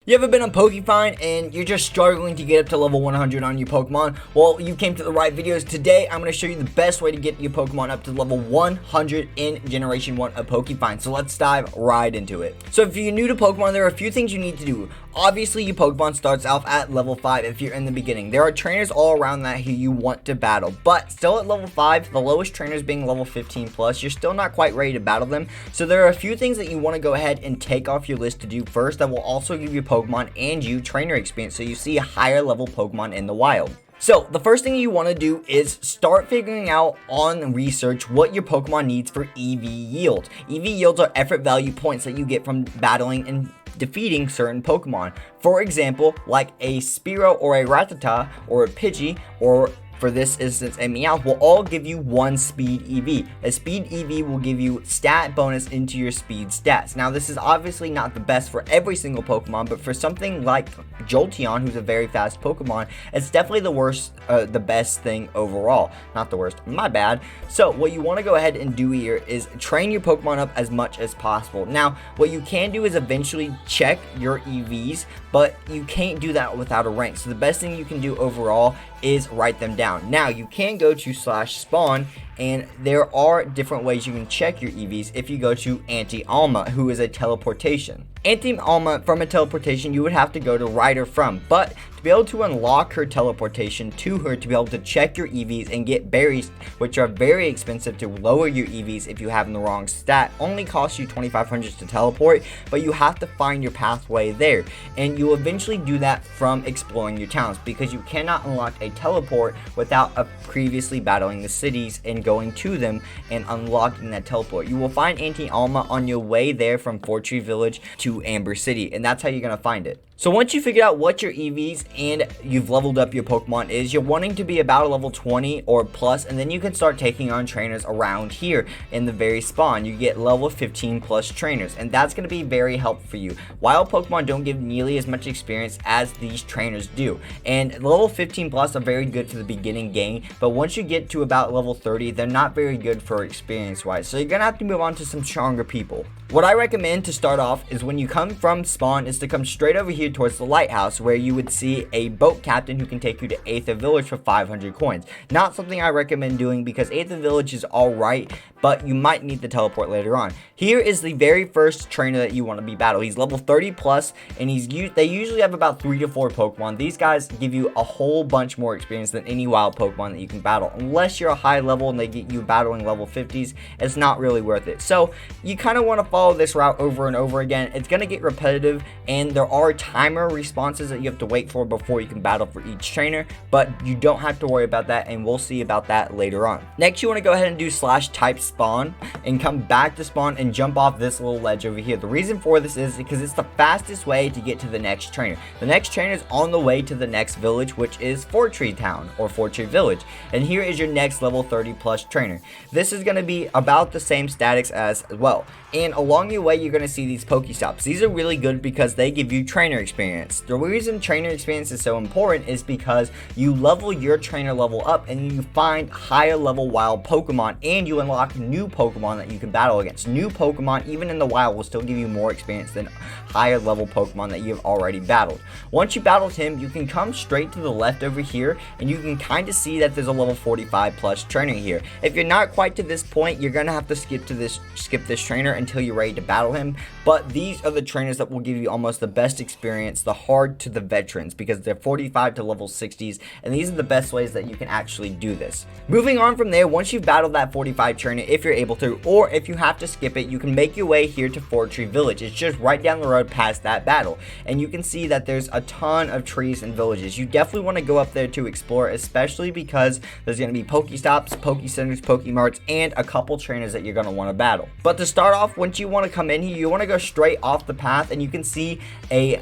You ever been on PokeFind and you're just struggling to get up to level 100 on your Pokemon? Well, you came to the right videos. Today, I'm going to show you the best way to get your Pokemon up to level 100 in Generation 1 of PokeFind. So let's dive right into it. So if you're new to Pokemon, there are a few things you need to do. Obviously, your Pokemon starts off at level 5 if you're in the beginning. There are trainers all around that who you want to battle, but still at level 5, the lowest trainers being level 15 plus, you're still not quite ready to battle them. So there are a few things that you want to go ahead and take off your list to do first that will also give you Pokemon and you trainer experience so you see a higher level Pokemon in the wild. So the first thing you want to do is start figuring out on research what your Pokemon needs for EV yield. EV yields are effort value points that you get from battling and defeating certain Pokemon. For example, like a Spearow or a Rattata or a Pidgey or for this instance a Meowth will all give you 1 speed EV. A speed EV will give you stat bonus into your speed stats. Now this is obviously not the best for every single Pokemon, but for something like Jolteon, who's a very fast Pokemon, it's definitely the best thing overall. Not the worst, my bad. So what you want to go ahead and do here is train your Pokemon up as much as possible. Now what you can do is eventually check your EVs, but you can't do that without a rank. So the best thing you can do overall is write them down. Now you can go to /spawn and there are different ways you can check your EVs if you go to Anti-Alma, who is a teleportation. Anti-Alma from a teleportation you would have to go to Ryder from, but to be able to unlock her teleportation to her to be able to check your EVs and get berries, which are very expensive to lower your EVs if you have in the wrong stat, only costs you 2,500 to teleport, but you have to find your pathway there, and you'll eventually do that from exploring your towns because you cannot unlock a teleport without previously battling the cities and going to them and unlocking that teleport. You will find Anti-Alma on your way there from Fortree Village to Amber City, and that's how you're going to find it. So once you figure out what your EVs and you've leveled up your Pokemon is, you're wanting to be about a level 20 or plus, and then you can start taking on trainers around here in the very spawn. You get level 15 plus trainers, and that's going to be very helpful for you. Wild Pokemon don't give nearly as much experience as these trainers do, and level 15 plus are very good for the beginning game, but once you get to about level 30, they're not very good for experience wise, so you're going to have to move on to some stronger people. What I recommend to start off is when you come from spawn is to come straight over here towards the lighthouse where you would see a boat captain who can take you to Aether Village for 500 coins. Not something I recommend doing because Aether Village is alright, but you might need to teleport later on. Here is the very first trainer that you want to be battle. He's level 30 plus and they usually have about 3 to 4 Pokemon. These guys give you a whole bunch more experience than any wild Pokemon that you can battle. Unless you're a high level and they get you battling level 50s, it's not really worth it. So you kind of want to follow this route over and over again. It's going to get repetitive and there are timer responses that you have to wait for before you can battle for each trainer, but you don't have to worry about that and we'll see about that later on. Next you want to go ahead and do /type spawn and come back to spawn and jump off this little ledge over here. The reason for this is because it's the fastest way to get to the next trainer. The next trainer is on the way to the next village, which is Fortree Town or Fortree Village, and here is your next level 30 plus trainer. This is going to be about the same statics as well, and along your way you're going to see these Pokestops. These are really good because they give you trainer experience. The reason trainer experience is so important is because you level your trainer level up and you find higher level wild Pokemon and you unlock new Pokemon that you can battle against. New Pokemon, even in the wild, will still give you more experience than higher level Pokemon that you've already battled. Once you battled him, you can come straight to the left over here and you can kind of see that there's a level 45 plus trainer here. If you're not quite to this point, you're gonna have to skip this trainer until you're ready to battle him, but these are the trainers that will give you almost the best experience, the hard to the veterans, because they're 45 to level 60s, and these are the best ways that you can actually do this. Moving on from there, once you've battled that 45 trainer, if you're able to, or if you have to skip it, you can make your way here to Fortree Village. It's just right down the road past that battle, and you can see that there's a ton of trees and villages. You definitely want to go up there to explore, especially because there's going to be Pokestops, Poke Centers, Pokemarts, and a couple trainers that you're going to want to battle. But to start off, once you want to come in here, you want to go straight off the path, and you can see a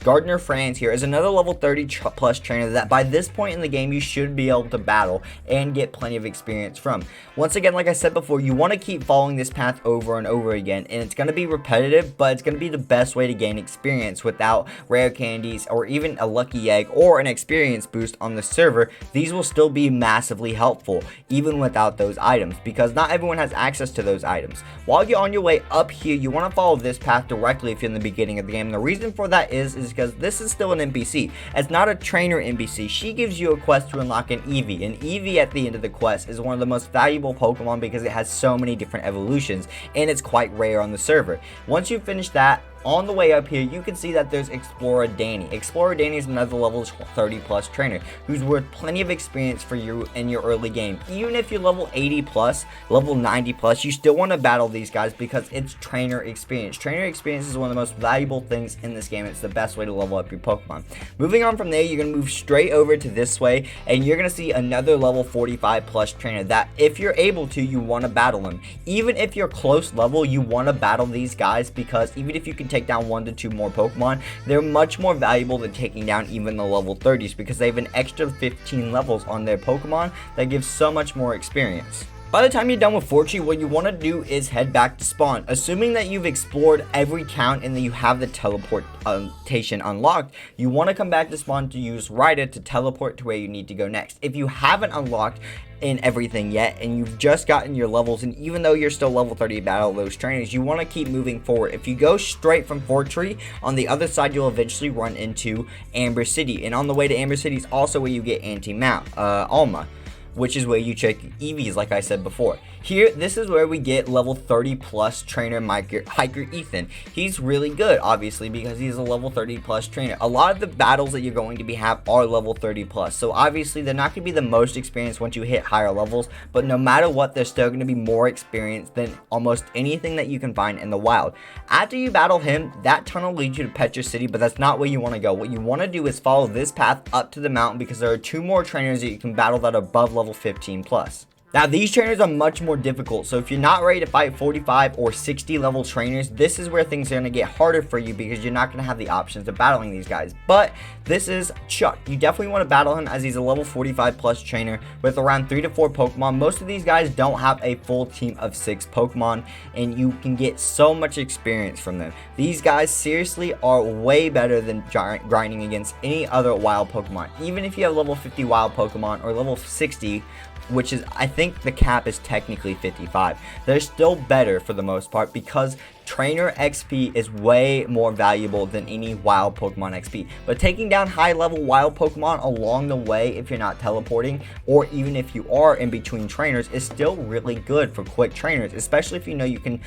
Gardner Franz here is another level 30 plus trainer that by this point in the game you should be able to battle and get plenty of experience from. Once again, like I said before, you want to keep following this path over and over again, and it's going to be repetitive, but it's going to be the best way to gain experience without rare candies or even a lucky egg or an experience boost on the server. These will still be massively helpful even without those items because not everyone has access to those items. While you're on your way up here, you want to follow this path directly if you're in the beginning of the game. The reason for that is because this is still an NPC. It's not a trainer NPC. She gives you a quest to unlock an Eevee. An Eevee at the end of the quest is one of the most valuable Pokemon because it has so many different evolutions and it's quite rare on the server. Once you finish that, on the way up here, you can see that there's Explorer Danny. Explorer Danny is another level 30 plus trainer who's worth plenty of experience for you in your early game. Even if you're level 80 plus, level 90 plus, you still want to battle these guys because it's trainer experience. Trainer experience is one of the most valuable things in this game. It's the best way to level up your Pokemon. Moving on from there, you're going to move straight over to this way and you're going to see another level 45 plus trainer that if you're able to, you want to battle him. Even if you're close level, you want to battle these guys because even if you can take down 1 to 2 more Pokemon, they're much more valuable than taking down even the level 30s because they have an extra 15 levels on their Pokemon that gives so much more experience. By the time you're done with Fortune, what you want to do is head back to spawn. Assuming that you've explored every count and that you have the teleportation unlocked, you want to come back to spawn to use Ryder to teleport to where you need to go next. If you haven't unlocked in everything yet and you've just gotten your levels, and even though you're still level 30 battle those trainers, you want to keep moving forward. If you go straight from Fort Tree, on the other side you'll eventually run into Amber City, and on the way to Amber City is also where you get Anti-Mount, Alma, which is where you check EVs like I said before. Here, this is where we get level 30 plus trainer Hiker Ethan. He's really good, obviously, because he's a level 30 plus trainer. A lot of the battles that you're going to have are level 30 plus, so obviously they're not going to be the most experienced once you hit higher levels, but no matter what, they're still going to be more experienced than almost anything that you can find in the wild. After you battle him, that tunnel leads you to Petra City, but that's not where you want to go. What you want to do is follow this path up to the mountain because there are 2 more trainers that you can battle that are above level 15 plus. Now, these trainers are much more difficult, so if you're not ready to fight 45 or 60 level trainers, this is where things are going to get harder for you because you're not going to have the options of battling these guys. But this is Chuck. You definitely want to battle him as he's a level 45 plus trainer with around 3 to 4 Pokemon. Most of these guys don't have a full team of 6 Pokemon, and you can get so much experience from them. These guys seriously are way better than grinding against any other wild Pokemon. Even if you have level 50 wild Pokemon or level 60, which is, I think the cap is technically 55. They're still better for the most part because trainer XP is way more valuable than any wild Pokemon XP. But taking down high level wild Pokemon along the way, if you're not teleporting, or even if you are in between trainers, is still really good for quick trainers, especially if you know you can,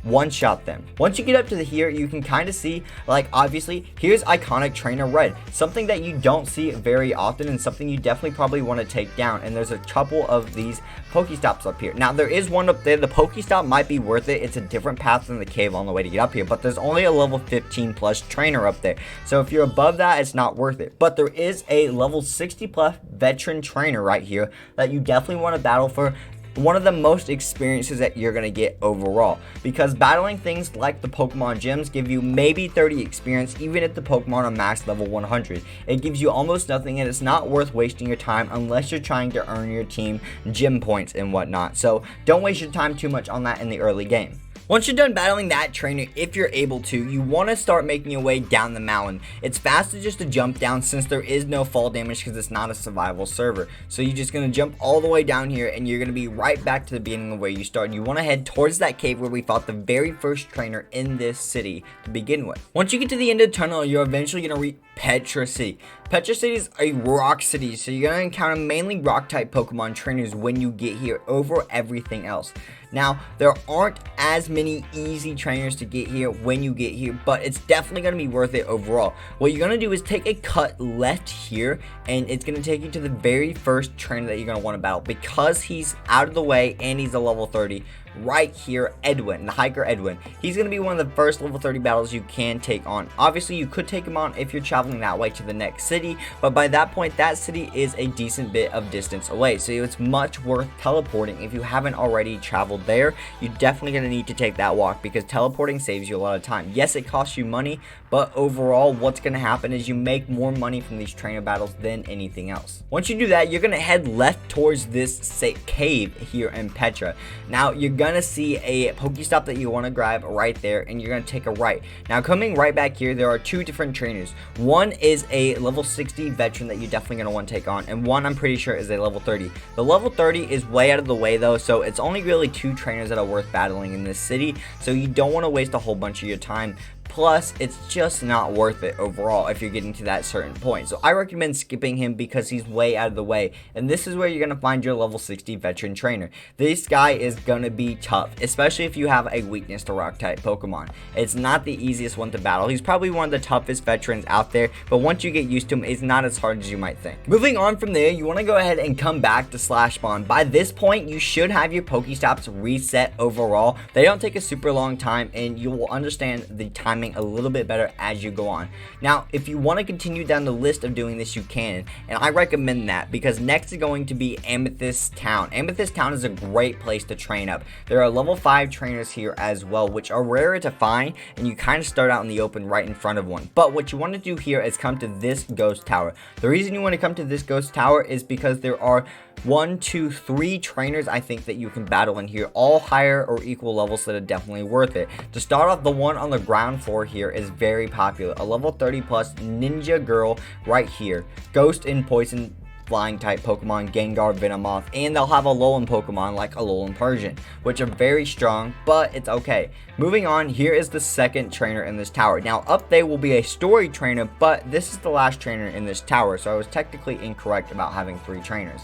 one-shot them. Once you get up to here, you can kind of see, like, obviously, here's Iconic Trainer Red, something that you don't see very often and something you definitely probably want to take down. And there's a couple of these Pokestops up here. Now, there is one up there. The Pokestop might be worth it. It's a different path than the cave on the way to get up here, but there's only a level 15 plus trainer up there, so if you're above that, it's not worth it. But there is a level 60 plus veteran trainer right here that you definitely want to battle for. One of the most experiences that you're going to get overall, because battling things like the Pokemon gyms give you maybe 30 experience even if the Pokemon are max level 100. It gives you almost nothing, and it's not worth wasting your time unless you're trying to earn your team gym points and whatnot. So don't waste your time too much on that in the early game. Once you're done battling that trainer, if you're able to, you want to start making your way down the mountain. It's faster just to jump down since there is no fall damage because it's not a survival server. So you're just going to jump all the way down here and you're going to be right back to the beginning of where you started. You want to head towards that cave where we fought the very first trainer in this city to begin with. Once you get to the end of the tunnel, you're eventually going to reach Petra City. Petra City is a rock city, so you're going to encounter mainly rock type Pokemon trainers when you get here over everything else. Now, there aren't as many easy trainers to get here when you get here, but it's definitely going to be worth it overall. What you're going to do is take a cut left here, and it's going to take you to the very first trainer that you're going to want to battle. Because he's out of the way and he's a level 30, right here, Edwin, the hiker Edwin. He's going to be one of the first level 30 battles you can take on. Obviously, you could take him on if you're traveling that way to the next city, but by that point, that city is a decent bit of distance away, so it's much worth teleporting. If you haven't already traveled there, you're definitely going to need to take that walk because teleporting saves you a lot of time. Yes, it costs you money, but overall, what's going to happen is you make more money from these trainer battles than anything else. Once you do that, you're going to head left towards this cave here in Petra. Now, you're gonna see a Pokestop that you want to grab right there, and you're gonna take a right. Now coming right back here, there are two different trainers. One is a level 60 veteran that you're definitely gonna want to take on, and one I'm pretty sure is a level 30. The level 30 is way out of the way though, so it's only really two trainers that are worth battling in this city, so you don't want to waste a whole bunch of your time. Plus, it's just not worth it overall if you're getting to that certain point. So I recommend skipping him because he's way out of the way. And this is where you're going to find your level 60 veteran trainer. This guy is going to be tough, especially if you have a weakness to rock type Pokemon. It's not the easiest one to battle. He's probably one of the toughest veterans out there, but once you get used to him, it's not as hard as you might think. Moving on from there, you want to go ahead and come back to Slash Spawn. By this point, you should have your Pokestops reset overall. They don't take a super long time, and you will understand the timing a little bit better as you go on. Now, if you want to continue down the list of doing this, you can, and I recommend that because next is going to be Amethyst Town. Amethyst Town is a great place to train up. There are level 5 trainers here as well, which are rarer to find, and you kind of start out in the open right in front of one. But what you want to do here is come to this ghost tower. The reason you want to come to this ghost tower is because there are 1, 2, 3 trainers I think that you can battle in here, all higher or equal levels that are definitely worth it. To start off, the one on the ground floor here is very popular. A level 30 plus ninja girl right here. Ghost and poison flying type Pokemon, Gengar, Venomoth, and they'll have a Alolan Pokemon like Alolan Persian, which are very strong, but it's okay. Moving on, here is the second trainer in this tower. Now up there will be a story trainer, but this is the last trainer in this tower, so I was technically incorrect about having 3 trainers.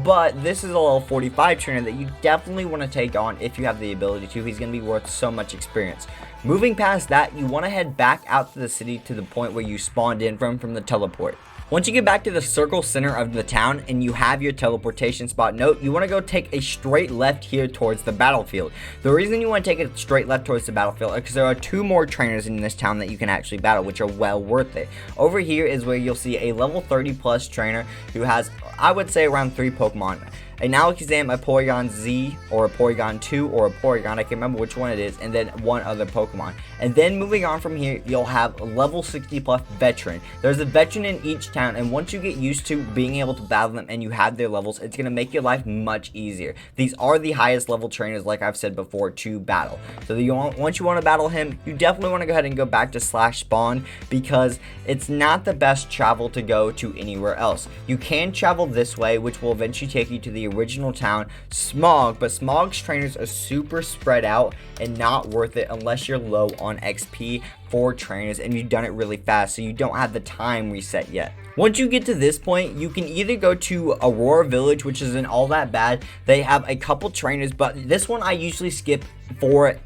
But this is a level 45 trainer that you definitely want to take on if you have the ability to. He's going to be worth so much experience. Moving past that, you want to head back out to the city to the point where you spawned in from the teleport. Once you get back to the circle center of the town and you have your teleportation spot, note you want to go take a straight left here towards the battlefield. The reason you want to take a straight left towards the battlefield is because there are 2 more trainers in this town that you can actually battle, which are well worth it. Over here is where you'll see a level 30 plus trainer who has, I would say, around 3 Pokemon. An Alakazam, a Porygon Z, or a Porygon 2, or a Porygon, I can't remember which one it is, and then 1 other Pokemon. And then moving on from here, you'll have a level 60 plus veteran. There's a veteran in each town, and once you get used to being able to battle them and you have their levels, it's going to make your life much easier. These are the highest level trainers, like I've said before, to battle. So once you want to battle him, you definitely want to go ahead and go back to Slash Spawn because it's not the best travel to go to anywhere else. You can travel this way, which will eventually take you to the original town, Smog, but Smog's trainers are super spread out and not worth it unless you're low on XP for trainers and you've done it really fast, so you don't have the time reset yet. Once you get to this point, you can either go to Aurora Village, which isn't all that bad. They have a couple trainers, but this one I usually skip for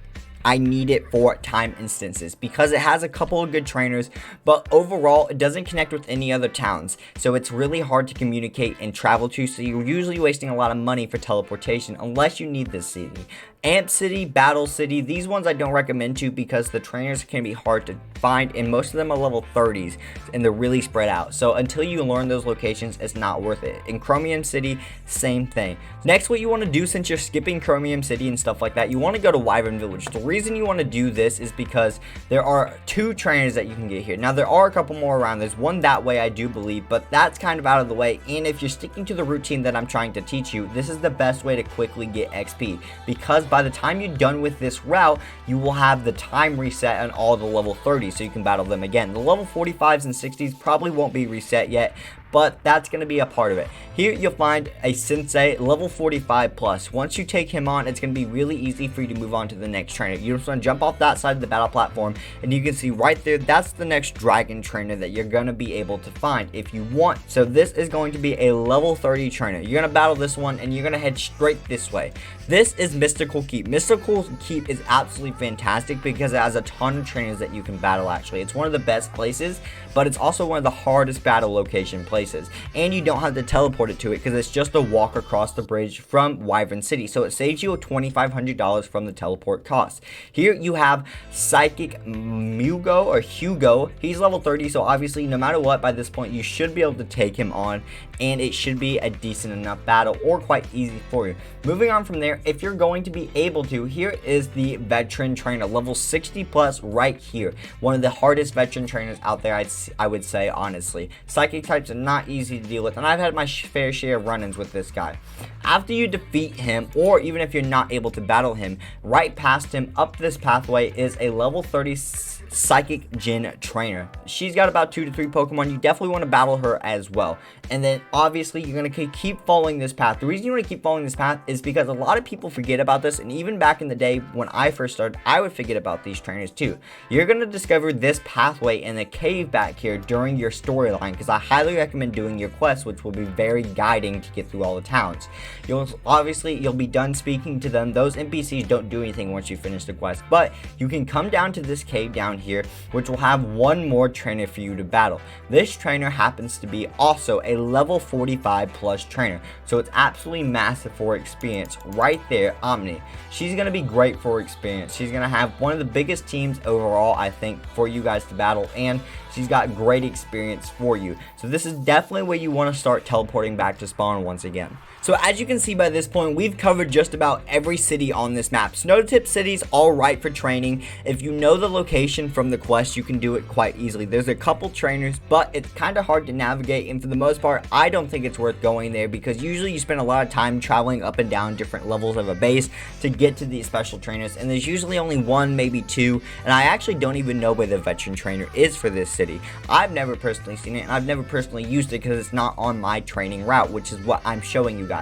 I need it for time instances because it has a couple of good trainers, but overall it doesn't connect with any other towns, so it's really hard to communicate and travel to, so you're usually wasting a lot of money for teleportation unless you need this city. Amp City, Battle City, these ones I don't recommend to because the trainers can be hard to find and most of them are level 30s and they're really spread out. So until you learn those locations, it's not worth it. In Chromium City, same thing. Next, what you want to do since you're skipping Chromium City and stuff like that, you want to go to Wyvern Village. The reason you want to do this is because there are 2 trainers that you can get here. Now there are a couple more around. There's one that way I do believe, but that's kind of out of the way, and if you're sticking to the routine that I'm trying to teach you, this is the best way to quickly get XP because by the time you're done with this route, you will have the time reset on all the level 30s, so you can battle them again. The level 45s and 60s probably won't be reset yet, but that's going to be a part of it. Here you'll find a Sensei level 45 plus. Once you take him on, it's going to be really easy for you to move on to the next trainer. You just want to jump off that side of the battle platform, and you can see right there, that's the next dragon trainer that you're going to be able to find if you want. So this is going to be a level 30 trainer. You're going to battle this one, and you're going to head straight this way. This is Mystical Keep. Mystical Keep is absolutely fantastic because it has a ton of trainers that you can battle actually. It's one of the best places, but it's also one of the hardest battle location places. And you don't have to teleport it to it because it's just a walk across the bridge from Wyvern City. So it saves you $2,500 from the teleport cost. Here you have Psychic Mugo or Hugo. He's level 30, so obviously no matter what, by this point you should be able to take him on, and it should be a decent enough battle or quite easy for you. Moving on from there, if you're going to be able to, here is the veteran trainer, level 60 plus right here. One of the hardest veteran trainers out there, I would say, honestly. Psychic types are not not easy to deal with, and I've had my fair share of run-ins with this guy. After you defeat him, or even if you're not able to battle him, right past him up this pathway is a level 30 Psychic Gym trainer. She's got about 2 to 3 Pokemon. You definitely want to battle her as well. And then obviously you're going to keep following this path. The reason you want to keep following this path is because a lot of people forget about this, and even back in the day when I first started, I would forget about these trainers too. You're going to discover this pathway in the cave back here during your storyline, because I highly recommend doing your quests, which will be very guiding to get through all the towns. You'll be done speaking to them. Those NPCs don't do anything once you finish the quest, but you can come down to this cave down here, which will have one more trainer for you to battle. This trainer happens to be also a level 45 plus trainer, so it's absolutely massive for experience. Right there, Omni. She's going to be great for experience. She's going to have one of the biggest teams overall, I think, for you guys to battle, and she's got great experience for you. So this is definitely where you want to start teleporting back to spawn once again. So as you can see by this point, we've covered just about every city on this map. Snowtip City's alright for training. If you know the location from the quest, you can do it quite easily. There's a couple trainers, but it's kind of hard to navigate, and for the most part, I don't think it's worth going there, because usually you spend a lot of time traveling up and down different levels of a base to get to these special trainers, and there's usually only one, maybe two, and I actually don't even know where the veteran trainer is for this city. I've never personally seen it, and I've never personally used it because it's not on my training route, which is what I'm showing you guys.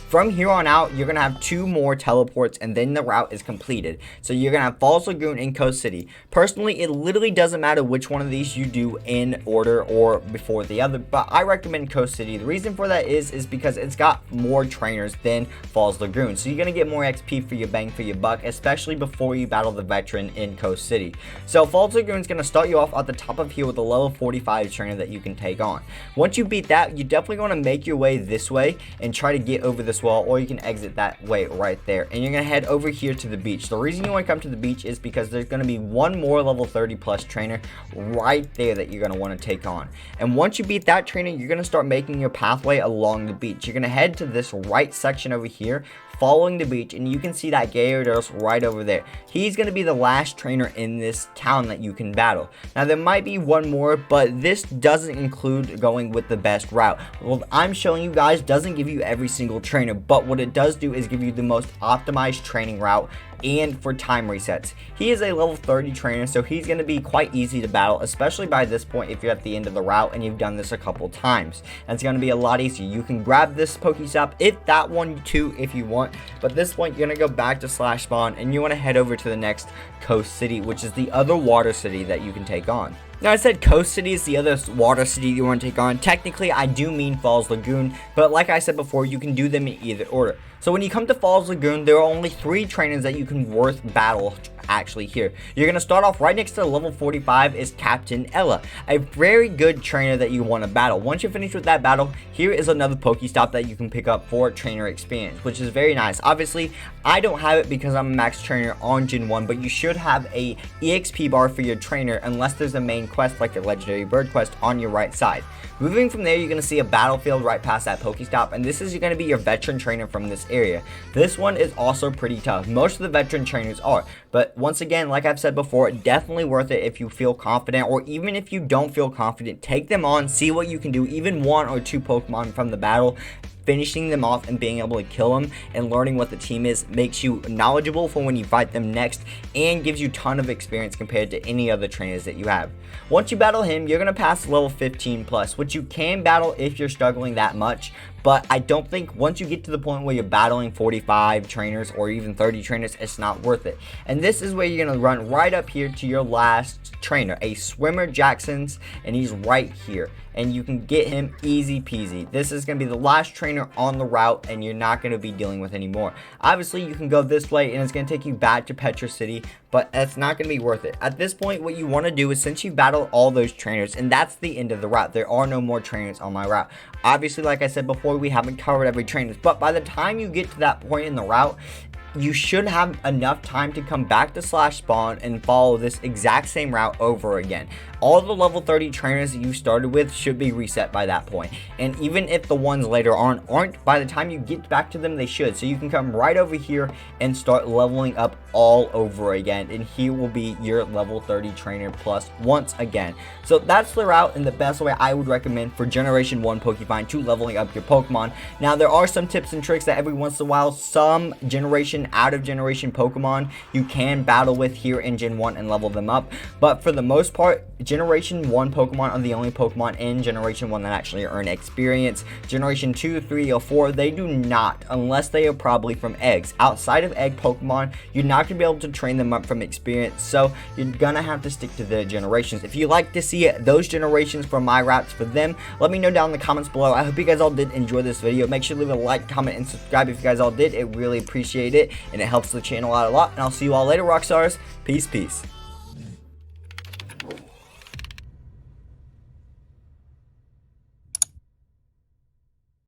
From here on out, you're going to have 2 more teleports, and then the route is completed. So you're going to have Falls Lagoon and Coast City. Personally, it literally doesn't matter which one of these you do in order or before the other, but I recommend Coast City. The reason for that is because it's got more trainers than Falls Lagoon. So you're going to get more XP for your bang for your buck, especially before you battle the veteran in Coast City. So Falls Lagoon is going to start you off at the top of here with a level 45 trainer that you can take on. Once you beat that, you definitely want to make your way this way and try to get over this wall, or you can exit that way right there, and you're gonna head over here to the beach. The reason you want to come to the beach is because there's gonna be one more level 30 plus trainer right there that you're gonna want to take on. And once you beat that trainer, you're gonna start making your pathway along the beach. You're gonna head to this right section over here, following the beach, and you can see that Gyarados right over there. He's going to be the last trainer in this town that you can battle. Now there might be one more, but this doesn't include going with the best route. What I'm showing you guys doesn't give you every single trainer, but what it does do is give you the most optimized training route and for time resets. He is a level 30 trainer, so he's going to be quite easy to battle, especially by this point if you're at the end of the route and you've done this a couple times. And it's going to be a lot easier. You can grab this Pokestop, if that one too if you want, but at this point you're going to go back to slash spawn and you want to head over to the next Coast City, which is the other water city that you can take on. Now I said Coast City is the other water city you want to take on. Technically I do mean Falls Lagoon, but like I said before, you can do them in either order. So when you come to Falls Lagoon, there are only 3 trainers that you can worth battle actually here. You're going to start off right next to level 45 is Captain Ella, a very good trainer that you want to battle. Once you're finished with that battle, here is another Pokestop that you can pick up for trainer experience, which is very nice. Obviously, I don't have it because I'm a max trainer on Gen 1, but you should have a EXP bar for your trainer unless there's a main quest like a legendary bird quest on your right side. Moving from there, you're going to see a battlefield right past that Pokestop, and this is going to be your veteran trainer from this area. This one is also pretty tough. Most of the veteran trainers are, but once again, like I've said before, definitely worth it if you feel confident, or even if you don't feel confident, take them on, see what you can do. Even 1 or 2 Pokemon from the battle, finishing them off and being able to kill them and learning what the team is makes you knowledgeable for when you fight them next, and gives you a ton of experience compared to any other trainers that you have. Once you battle him, you're going to pass level 15 plus, which you can battle if you're struggling that much, but I don't think once you get to the point where you're battling 45 trainers or even 30 trainers, it's not worth it. And this is where you're going to run right up here to your last trainer, a Swimmer Jackson's, and he's right here. And you can get him easy peasy. This is going to be the last trainer on the route, and you're not going to be dealing with anymore. Obviously, you can go this way, and it's going to take you back to Petra City, but that's not going to be worth it. At this point, what you want to do is, since you battled all those trainers, and that's the end of the route, there are no more trainers on my route. Obviously, like I said before, we haven't covered every trainer, but by the time you get to that point in the route, you should have enough time to come back to slash spawn and follow this exact same route over again. All the level 30 trainers that you started with should be reset by that point. And even if the ones later on aren't, by the time you get back to them, they should. So you can come right over here and start leveling up all over again. And here will be your level 30 trainer plus once again. So that's the route and the best way I would recommend for Generation 1 PokeFind to leveling up your Pokemon. Now, there are some tips and tricks that every once in a while, some generation out of generation Pokemon you can battle with here in Gen 1 and level them up. But for the most part, Generation 1 Pokemon are the only Pokemon in Generation 1 that actually earn experience. Generation 2, 3, or 4, they do not, unless they are probably from eggs. Outside of egg Pokemon, you're not going to be able to train them up from experience, so you're going to have to stick to the generations. If you like to see those generations from my routes for them, let me know down in the comments below. I hope you guys all did enjoy this video. Make sure to leave a like, comment, and subscribe if you guys all did. It really appreciate it, and it helps the channel out a lot. And I'll see you all later, Rockstars. Peace, peace.